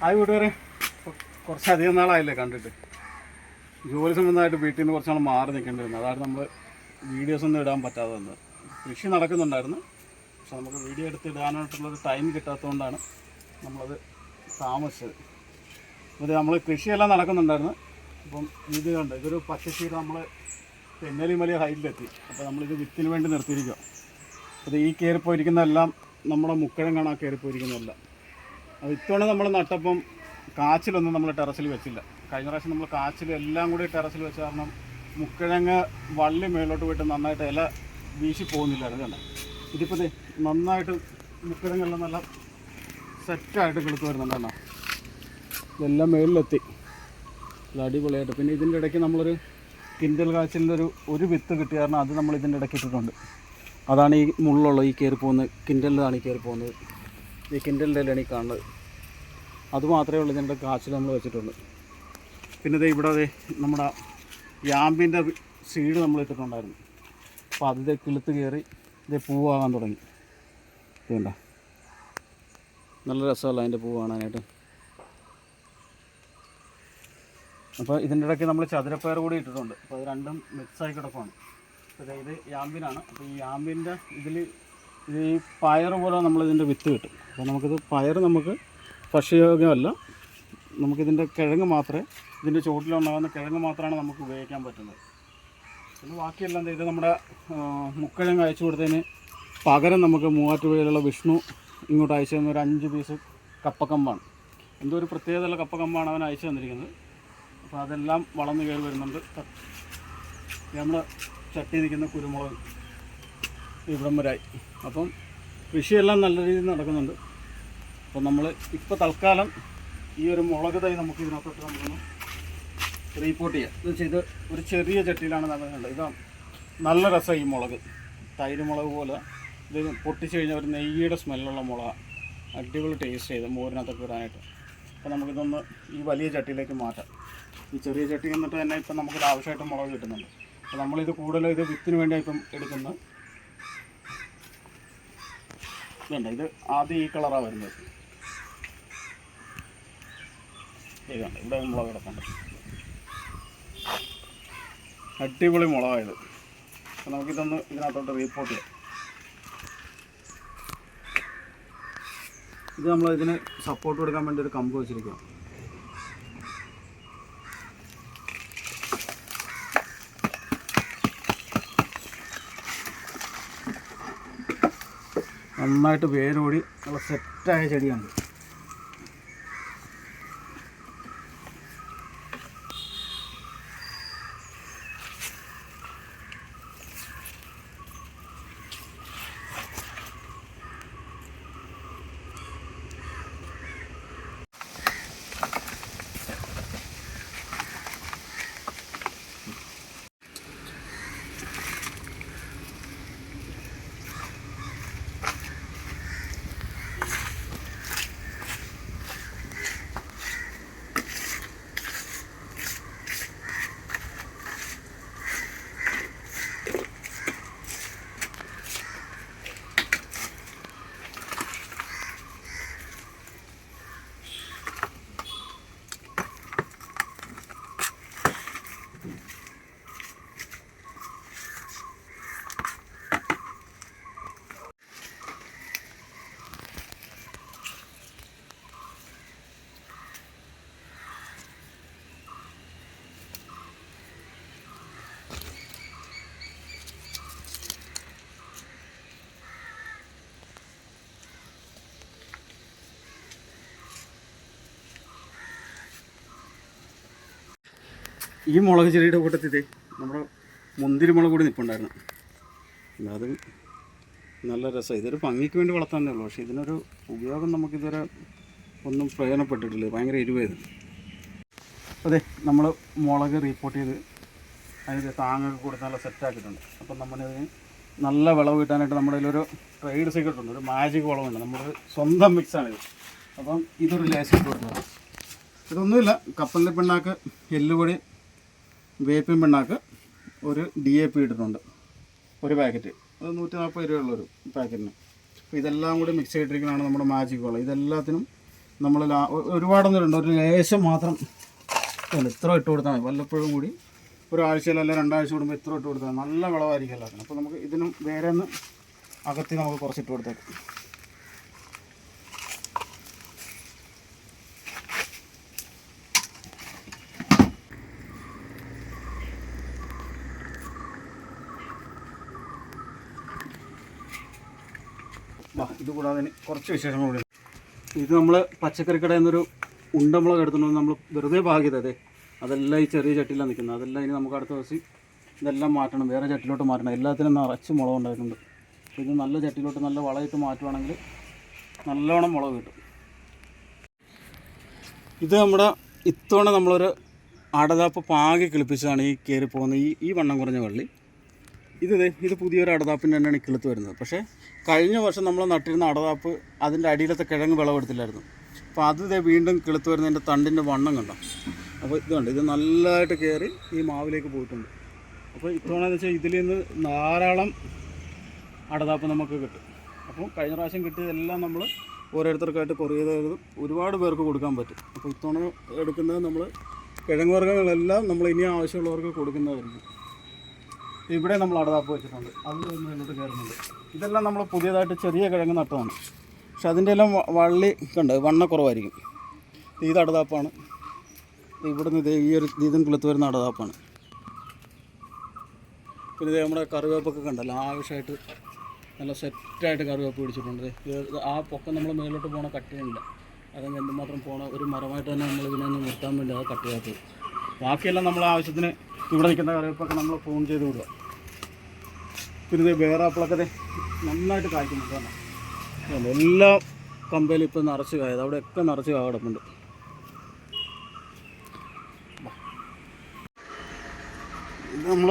ആ വീട്ടുകാരെ കുറച്ചധികം നാളായില്ലേ കണ്ടിട്ട്. ജോലി സംബന്ധമായിട്ട് വീട്ടിൽ നിന്ന് കുറച്ച് നാൾ മാറി നിൽക്കേണ്ടിരുന്നത്. അതാണ് നമ്മൾ വീഡിയോസ് ഒന്നും ഇടാൻ പറ്റാതെ വന്നത്. കൃഷി നടക്കുന്നുണ്ടായിരുന്നു, പക്ഷെ നമുക്ക് വീഡിയോ എടുത്ത് ഇടാനായിട്ടുള്ളൊരു ടൈം കിട്ടാത്തതുകൊണ്ടാണ് നമ്മളത് താമസിച്ചത്. അപ്പോൾ നമ്മൾ കൃഷിയെല്ലാം നടക്കുന്നുണ്ടായിരുന്നു. അപ്പം ഇത് കണ്ട് ഇതൊരു പച്ചശീല നമ്മൾ തെന്നലും വലിയ ഹൈറ്റിലെത്തി. അപ്പോൾ നമ്മളിത് വിത്തിന് വേണ്ടി നിർത്തിയിരിക്കുക. അത് ഈ കയറിപ്പോയിരിക്കുന്നതെല്ലാം നമ്മുടെ മുക്കിഴങ്ങാണ്. ആ കയറിപ്പോയിരിക്കുന്നതെല്ലാം അത് ഇത്തവണ നമ്മൾ നട്ടപ്പം കാച്ചിലൊന്നും നമ്മൾ ടെറസിൽ വെച്ചില്ല. കഴിഞ്ഞ പ്രാവശ്യം നമ്മൾ കാച്ചിൽ എല്ലാം കൂടി ടെറസിൽ വെച്ച കാരണം മുക്കിഴങ്ങ് വള്ളി മേലോട്ട് പോയിട്ട് നന്നായിട്ട് ഇല വീശി പോകുന്നില്ലായിരുന്നു. കണ്ട ഇതിപ്പോൾ നന്നായിട്ട് മുക്കിഴങ്ങെല്ലാം നല്ല സെറ്റായിട്ട് കിളുത്ത് വരുന്നുണ്ട്. കണ്ട ഇതെല്ലാം മേളിലെത്തി, ഇത് അടിപൊളിയായിട്ട്. പിന്നെ ഇതിൻ്റെ ഇടയ്ക്ക് നമ്മളൊരു കിൻഡൽ കാച്ചിലിൻ്റെ ഒരു വിത്ത് കിട്ടിയ കാരണം അത് നമ്മൾ ഇതിൻ്റെ ഇടയ്ക്ക് ഇട്ടിട്ടുണ്ട്. അതാണ് ഈ മുള്ളുള്ള ഈ കയറി പോകുന്നത്, കിൻഡലിലാണ് ഈ കയറി പോകുന്നത്. ഈ കിൻഡലിൻ്റെ ഇലയാണ് ഈ കാണുന്നത്. അതുമാത്രമേ ഉള്ളൂ ഇതിൻ്റെ കാച്ചിൽ നമ്മൾ വെച്ചിട്ടുണ്ട്. പിന്നെ ഇവിടെ നമ്മുടെ യാമ്പിൻ്റെ സീഡ് നമ്മൾ ഇട്ടിട്ടുണ്ടായിരുന്നു. അപ്പോൾ അതിൻ്റെ കിളുത്ത് കയറി പൂവാകാൻ തുടങ്ങി. വേണ്ട, നല്ല രസമല്ല അതിൻ്റെ പൂ കാണാനായിട്ട്. അപ്പോൾ ഇതിൻ്റെ ഇടയ്ക്ക് നമ്മൾ ചതുരപ്പയർ കൂടി ഇട്ടിട്ടുണ്ട്. അപ്പോൾ അത് രണ്ടും മിക്സായി കിടക്കുവാണ്. അപ്പോൾ ഇത് യാമ്പിനാണ്. അപ്പോൾ ഈ യാമ്പിൻ്റെ ഇത് ഈ പയർ പോലെ നമ്മളിതിൻ്റെ വിത്ത് കിട്ടും. അപ്പോൾ നമുക്കിത് പയർ നമുക്ക് ഭക്ഷ്യയോഗ്യമല്ല. നമുക്കിതിൻ്റെ കിഴങ്ങ് മാത്രമേ, ഇതിൻ്റെ ചുവട്ടിലുണ്ടാകുന്ന കിഴങ്ങ് മാത്രമാണ് നമുക്ക് ഉപയോഗിക്കാൻ പറ്റുന്നത്. പിന്നെ ബാക്കിയെല്ലാം ഇത് നമ്മുടെ മുക്കിഴങ്ങ് അയച്ചു കൊടുത്തതിന് പകരം നമുക്ക് മൂവാറ്റുപുഴയിലുള്ള വിഷ്ണു ഇങ്ങോട്ട് അയച്ചു തന്ന ഒരു 5 പീസ് കപ്പക്കമ്പാണ്. എന്തോ ഒരു പ്രത്യേകതയുള്ള കപ്പക്കമ്പാണ് അവൻ അയച്ചു തന്നിരിക്കുന്നത്. അപ്പോൾ അതെല്ലാം വളർന്നു കയറി വരുന്നുണ്ട്. നമ്മുടെ ചട്ടി നിൽക്കുന്ന കുരുമുളക് ഇവിടം വരായി. അപ്പം കൃഷിയെല്ലാം നല്ല രീതിയിൽ നടക്കുന്നുണ്ട്. അപ്പോൾ നമ്മൾ ഇപ്പോൾ തൽക്കാലം ഈ ഒരു മുളക് തൈ നമുക്ക് ഇതിനകത്തോട്ട് നമ്മളൊന്ന് റീപ്പോർട്ട് ചെയ്യാം. എന്ന് വെച്ചാൽ ഇത് ഒരു ചെറിയ ചട്ടിയിലാണ് നടക്കുന്നുണ്ട്. ഇതാ നല്ല രസമാണ് ഈ മുളക്, തൈര് മുളക് പോലെ. ഇത് പൊട്ടിച്ച് കഴിഞ്ഞാൽ ഒരു നെയ്യുടെ സ്മെല്ലുള്ള മുളക്, അടിപൊളി ടേസ്റ്റ് ചെയ്ത് മോരിനകത്തൊക്കെ ഇടാനായിട്ട്. അപ്പോൾ നമുക്കിതൊന്ന് ഈ വലിയ ചട്ടിയിലേക്ക് മാറ്റാം. ഈ ചെറിയ ചട്ടി എന്നിട്ട് തന്നെ ഇപ്പം നമുക്കിത് ആവശ്യമായിട്ട് മുളക് കിട്ടുന്നുണ്ട്. അപ്പോൾ നമ്മളിത് കൂടുതലും ഇത് വിത്തിന് വേണ്ടിയാണ് ഇപ്പം എടുക്കുന്നത്. ഇതുണ്ട്, ഇത് ആദ്യം ഈ കളറാണ് വരുന്നത്. ഇതുണ്ട്, ഇവിടെ മുളക് കിടക്കുന്നുണ്ട്. അടിപൊളി മുളകായത്. അപ്പോൾ നമുക്കിതൊന്ന് ഇതിനകത്തോട്ട് റീപ്പോർട്ട് ചെയ്യാം. ഇത് നമ്മൾ ഇതിന് സപ്പോർട്ട് കൊടുക്കാൻ വേണ്ടി ഒരു കമ്പ് വെച്ചിരിക്കുക. നന്നായിട്ട് വേരോടി നല്ല സെറ്റായ ചെടിയാണ്. ഈ മുളക് ചെടിയുടെ കൂട്ടത്തിൽ നമ്മുടെ മുന്തിരി മുളക് കൂടി നിൽപ്പുണ്ടായിരുന്നു. അത് നല്ല രസമാണ്. ഇതൊരു ഭംഗിക്ക് വേണ്ടി വളർത്താനേ ഉള്ളൂ, പക്ഷേ ഇതിനൊരു ഉപയോഗം നമുക്കിതുവരെ ഒന്നും പ്രയോജനപ്പെട്ടിട്ടില്ല. ഭയങ്കര എരിവായത്. അതെ, നമ്മൾ മുളക് റീപ്പോർട്ട് ചെയ്ത് അതിന് താങ്ങൊക്കെ കൊടുത്ത് നല്ല സെറ്റാക്കിയിട്ടുണ്ട്. അപ്പം നമ്മളിതിന് നല്ല വിളവ് കിട്ടാനായിട്ട് നമ്മുടെ ഇതിലൊരു ട്രേഡ് സീക്രട്ട് ഉണ്ട്, ഒരു മാജിക് വളമുണ്ട്. നമ്മുടെ സ്വന്തം മിക്സാണിത്. അപ്പം ഇതൊരു ലേശം കൊടുത്തതാണ്. ഇതൊന്നുമില്ല, കപ്പലിൻ്റെ പിണ്ണാക്ക്, എല്ലുപൊടി, വേപ്പിൻ പിണ്ണാക്ക്, ഒരു DAP ഇട്ടിട്ടുണ്ട്, ഒരു പാക്കറ്റ്. അത് 140 രൂപയുള്ളൊരു പാക്കറ്റിന്. അപ്പോൾ ഇതെല്ലാം കൂടി മിക്സ് ചെയ്തിരിക്കുന്നതാണ് നമ്മുടെ മാജിക് വളം. ഇതെല്ലാത്തിനും നമ്മൾ ഒരുപാടൊന്നും ഇടണ്ട, ഒരു ലേശം മാത്രം ഇത്ര ഇട്ട് കൊടുത്താൽ മതി. വല്ലപ്പോഴും കൂടി ഒരാഴ്ചയിലല്ല 2 ആഴ്ച കൂടുമ്പോൾ ഇത്ര ഇട്ട് കൊടുത്താൽ നല്ല വിളവായിരിക്കും എല്ലാത്തിനും. അപ്പോൾ നമുക്ക് ഇതിനും വേറെ ഒന്ന് അകത്തി നമുക്ക് കുറച്ചിട്ട് കൊടുത്തേക്കാം. ഇത് കൂടാതെ കുറച്ച് വിശേഷങ്ങൾ കൂടി. ഇത് നമ്മൾ പച്ചക്കറി കടയിൽ നിന്നൊരു ഉണ്ടമുളക് എടുത്തുകൊണ്ട് നമ്മൾ വെറുതെ പാകിയത്, അതെല്ലാം ഈ ചെറിയ ചട്ടിയിലാണ് നിൽക്കുന്നത്. അതെല്ലാം ഇനി നമുക്ക് അടുത്ത ദിവസം ഇതെല്ലാം മാറ്റണം, വേറെ ചട്ടിയിലോട്ട് മാറ്റണം. എല്ലാത്തിനും നിറച്ച് മുളക് ഉണ്ടായിട്ടുണ്ട്. അപ്പോൾ ഇത് നല്ല ചട്ടിയിലോട്ട് നല്ല വളമിട്ട് മാറ്റുവാണെങ്കിൽ നല്ലോണം മുളക് കിട്ടും. ഇത് നമ്മുടെ ഇത്തവണ നമ്മളൊരു അടതാപ്പ് പാകി കിളിപ്പിച്ചതാണ് ഈ കയറി പോകുന്ന ഈ വണ്ണം കുറഞ്ഞ വള്ളി. ഇത് പുതിയൊരു അടതാപ്പിൻ്റെ തന്നെയാണ് കിളുത്ത് വരുന്നത്. പക്ഷേ കഴിഞ്ഞ വർഷം നമ്മൾ നട്ടിരുന്ന അടതാപ്പ് അതിൻ്റെ അടിയിലത്തെ കിഴങ്ങ് വിളവെടുത്തില്ലായിരുന്നു. അപ്പോൾ അത് വീണ്ടും കിളുത്ത് വരുന്നതിൻ്റെ തണ്ടിൻ്റെ വണ്ണം കണ്ടോ. അപ്പോൾ ഇതുണ്ട്, ഇത് നല്ലതായിട്ട് കയറി ഈ മാവിലേക്ക് പോയിട്ടുണ്ട്. അപ്പോൾ ഇത്തവണ വെച്ചാൽ ഇതിൽ നിന്ന് ധാരാളം അടതാപ്പ് നമുക്ക് കിട്ടും. അപ്പോൾ കഴിഞ്ഞ പ്രാവശ്യം കിട്ടിയതെല്ലാം നമ്മൾ ഓരോരുത്തർക്കായിട്ട് കൊറിയർ ചെയ്ത് ഒരുപാട് പേർക്ക് കൊടുക്കാൻ പറ്റും. അപ്പോൾ ഇത്തവണ എടുക്കുന്നത് നമ്മൾ കിഴങ്ങ് വർഗ്ഗങ്ങളെല്ലാം നമ്മൾ ഇനി ആവശ്യമുള്ളവർക്ക് കൊടുക്കുന്നതായിരിക്കും. ഇവിടെ നമ്മൾ അടതാപ്പ് വെച്ചിട്ടുണ്ട്, അതിൽ മുന്നോട്ട് കയറുന്നുണ്ട്. ഇതെല്ലാം നമ്മൾ പുതിയതായിട്ട് ചെറിയ കിഴങ്ങ് നട്ടതാണ്. പക്ഷെ അതിൻ്റെ എല്ലാം വള്ളി കണ്ട് വണ്ണക്കുറവായിരിക്കും. ഇത് അടതാപ്പാണ്. ഇവിടുന്ന് ഈ ഒരു ഇതും കിളുത്ത് വരുന്ന അടതാപ്പാണ്. പിന്നെ ഇത് നമ്മുടെ കറിവേപ്പൊക്കെ കണ്ടല്ലോ, ആവശ്യമായിട്ട് നല്ല സെറ്റായിട്ട് കറിവേപ്പ് പിടിച്ചിട്ടുണ്ട്. ആ പൊക്കം നമ്മൾ മേലോട്ട് പോകണ കട്ട് ചെയ്യുന്നില്ല, അതങ്ങ് എന്തുമാത്രം പോകണ ഒരു മരമായിട്ട് തന്നെ നമ്മൾ ഇതിനൊന്ന് നിർത്താൻ വേണ്ടി അത് കട്ട് ചെയ്യാത്തത്. ബാക്കിയെല്ലാം നമ്മൾ ആവശ്യത്തിന് ഇവിടെ നിൽക്കുന്ന കറിവേപ്പൊക്കെ നമ്മൾ ഫോൺ ചെയ്ത് വിടുക. പിന്നെ വേറാപ്പിളൊക്കെ നന്നായിട്ട് കായ്ക്കുന്നുണ്ട്. കാരണം എല്ലാ കമ്പയിലും ഇപ്പോൾ നിറച്ച് കായത്, അവിടെയൊക്കെ നിറച്ച് കായ കിടപ്പുണ്ട്. ഇത് നമ്മൾ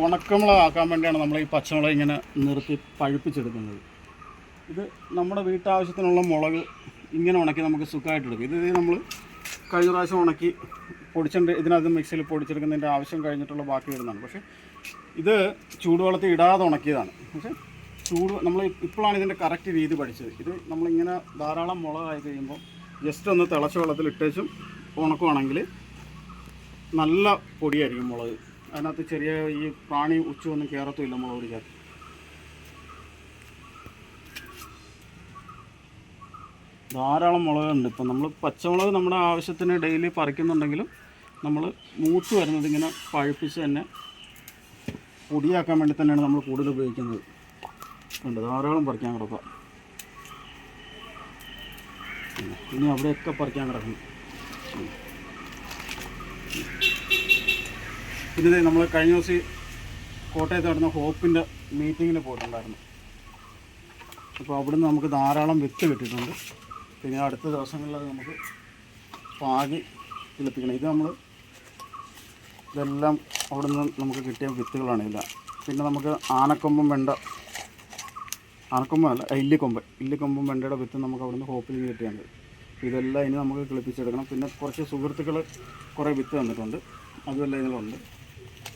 ഉണക്കമുളകാക്കാൻ വേണ്ടിയാണ് നമ്മൾ ഈ പച്ചമുളക് ഇങ്ങനെ നിർത്തി പഴുപ്പിച്ചെടുക്കുന്നത്. ഇത് നമ്മുടെ വീട്ടാവശ്യത്തിനുള്ള മുളക് ഇങ്ങനെ ഉണക്കി നമുക്ക് സുഖമായിട്ടെടുക്കും. ഇത് നമ്മൾ കഴിഞ്ഞ പ്രാവശ്യം ഉണക്കി പൊടിച്ചിട്ട് ഇതിനകത്ത് മിക്സിയിൽ പൊടിച്ചെടുക്കുന്നതിൻ്റെ ആവശ്യം കഴിഞ്ഞിട്ടുള്ള ബാക്കി വരുന്നതാണ്. പക്ഷേ ഇത് ചൂടുവെള്ളത്തിൽ ഇടാതെ ഉണക്കിയതാണ്. പക്ഷേ നമ്മൾ ഇപ്പോഴാണ് ഇതിൻ്റെ കറക്റ്റ് രീതി പഠിച്ചത്. ഇത് നമ്മളിങ്ങനെ ധാരാളം മുളകായി കഴിയുമ്പോൾ ജസ്റ്റ് ഒന്ന് തിളച്ച വെള്ളത്തിൽ ഇട്ടേച്ചും ഉണക്കുവാണെങ്കിൽ നല്ല പൊടിയായിരിക്കും മുളക്. അതിനകത്ത് ചെറിയ ഈ പ്രാണി ഉച്ചയൊന്നും കയറത്തുമില്ല മുളക് പൊടിക്കകത്ത്. ധാരാളം മുളകുണ്ട്. ഇപ്പം നമ്മൾ പച്ചമുളക് നമ്മുടെ ആവശ്യത്തിന് ഡെയിലി പറിക്കുന്നുണ്ടെങ്കിലും നമ്മൾ മൂത്ത് വരുന്നത് ഇങ്ങനെ പഴുപ്പിച്ച് തന്നെ പൊടിയാക്കാൻ വേണ്ടി തന്നെയാണ് നമ്മൾ കൂടുതൽ ഉപയോഗിക്കുന്നത്. ഉണ്ട്, ധാരാളം പറിക്കാൻ കിടക്കുക. ഇനി അവിടെയൊക്കെ പറിക്കാൻ കിടക്കുന്നു. പിന്നെ നമ്മൾ കഴിഞ്ഞ ദിവസം കോട്ടയത്ത് നടന്ന ഹോപ്പിൻ്റെ മീറ്റിങ്ങിന് പോയിട്ടുണ്ടായിരുന്നു. അപ്പോൾ അവിടുന്ന് നമുക്ക് ധാരാളം വിത്ത് കിട്ടിയിട്ടുണ്ട്. പിന്നെ അടുത്ത ദിവസങ്ങളിൽ നമുക്ക് പാകി കിളിപ്പിക്കണം. ഇത് നമ്മൾ ഇതെല്ലാം അവിടുന്ന് നമുക്ക് കിട്ടിയ വിത്തുകളാണ് ഇല്ല. പിന്നെ നമുക്ക് ആനക്കൊമ്പും വെണ്ട, ആനക്കൊമ്പല്ല ഇല്ലിക്കൊമ്പും വെണ്ടയുടെ വിത്ത് നമുക്ക് അവിടുന്ന് ഹോപ്പിൽ നിന്ന് കിട്ടിയുണ്ട്. ഇതെല്ലാം ഇനി നമുക്ക് കിളിപ്പിച്ചെടുക്കണം. പിന്നെ കുറച്ച് സുഹൃത്തുക്കൾ കുറേ വിത്ത് തന്നിട്ടുണ്ട്, അതുമെല്ലാം ഇതിലുണ്ട്.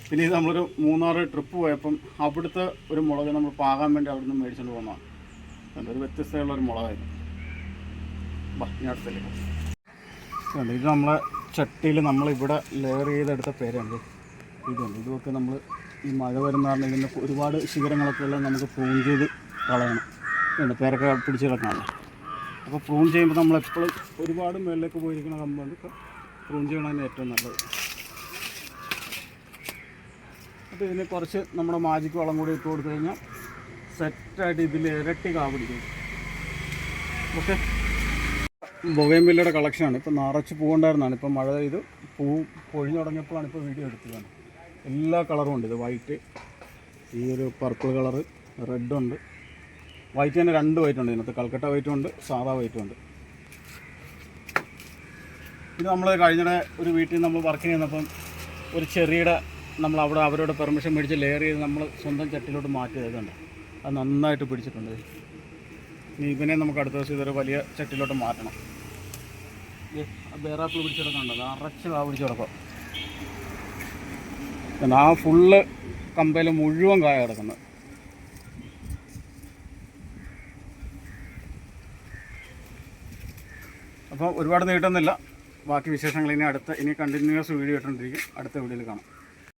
പിന്നെ ഇത് നമ്മളൊരു 3-6 ട്രിപ്പ് പോയപ്പം അവിടുത്തെ ഒരു മുളക് നമ്മൾ പാകാൻ വേണ്ടി അവിടുന്ന് മേടിച്ചുകൊണ്ട് പോകുന്നതാണ്. ഒരു വ്യത്യസ്തമുള്ളൊരു മുളകായിരുന്നു. ഇനി അടുത്തേക്ക് ഇത് നമ്മളെ ചട്ടിയിൽ നമ്മളിവിടെ ലെയർ ചെയ്തെടുത്ത പേരാണ് ഇതുണ്ട്. ഇതൊക്കെ നമ്മൾ ഈ മഴ വരുന്ന കാരണം ഇതിൻ്റെ ഒരുപാട് ശിഖരങ്ങളൊക്കെ ഉള്ളത് നമുക്ക് പ്രൂൺ ചെയ്ത് കളയണം. ഉണ്ട്, പേരൊക്കെ പിടിച്ച് കിടക്കണമല്ലോ. അപ്പോൾ പ്രൂൺ ചെയ്യുമ്പോൾ നമ്മളെപ്പോഴും ഒരുപാട് മേളിലേക്ക് പോയിരിക്കുന്ന കമ്പുണ്ട്. പ്രൂൺ ചെയ്യണതിന് ഏറ്റവും നല്ലത്. അപ്പോൾ ഇതിന് കുറച്ച് നമ്മുടെ മാജിക് വളം കൂടി ഇട്ട് കൊടുത്തു കഴിഞ്ഞാൽ സെറ്റായിട്ട് ഇതിൽ ഇരട്ടി കാ പിടിക്കും. ഓക്കെ, ബൊഗൈൻവില്ലയുടെ കളക്ഷനാണ്. ഇപ്പോൾ നിറച്ച് പൂവുണ്ടായിരുന്നതാണ്. ഇപ്പോൾ മഴ പെയ്ത് പൂ പൊഴിഞ്ഞു തുടങ്ങിയപ്പോഴാണ് ഇപ്പോൾ വീഡിയോ എടുത്തതാണ്. എല്ലാ കളറും ഉണ്ട്. ഇത് വൈറ്റ്, ഈ ഒരു പർപ്പിൾ കളറ്, റെഡുണ്ട്. വൈറ്റ് തന്നെ 2 വൈറ്റ് ഉണ്ട് ഇതിനകത്ത്. കൽക്കട്ട വൈറ്റും ഉണ്ട്, സാധാ വൈറ്റും ഉണ്ട്. ഇത് നമ്മൾ കഴിഞ്ഞിടെ ഒരു വീട്ടിൽ നമ്മൾ വർക്ക് ചെയ്യുന്നപ്പം ഒരു ചെറിയുടെ നമ്മൾ അവിടെ അവരോട് പെർമിഷൻ മേടിച്ച് ലെയർ ചെയ്ത് നമ്മൾ സ്വന്തം ചട്ടിയിലോട്ട് മാറ്റി ചെയ്തിട്ടുണ്ട്. അത് നന്നായിട്ട് പിടിച്ചിട്ടുണ്ട്. ഇനി ഇതിനെ നമുക്ക് അടുത്ത ദിവസം ഇതൊരു വലിയ ചട്ടിയിലോട്ട് മാറ്റണം. വേറാപ്പിൾ പിടിച്ചെടുക്കണ്ടോ, നിറച്ച് കാ പിടിച്ച് കിടക്കാം. ആ ഫുള്ള് കമ്പയിൽ മുഴുവൻ കായ കിടക്കുന്നത്. അപ്പോൾ അപ്പോൾ ഒരുപാട് നീട്ടുന്നില്ല, ബാക്കി വിശേഷങ്ങൾ ഇനി കണ്ടിന്യൂസ് വീഡിയോ ഇട്ടുകൊണ്ടിരിക്കും. അടുത്ത വീഡിയോയിൽ കാണാം.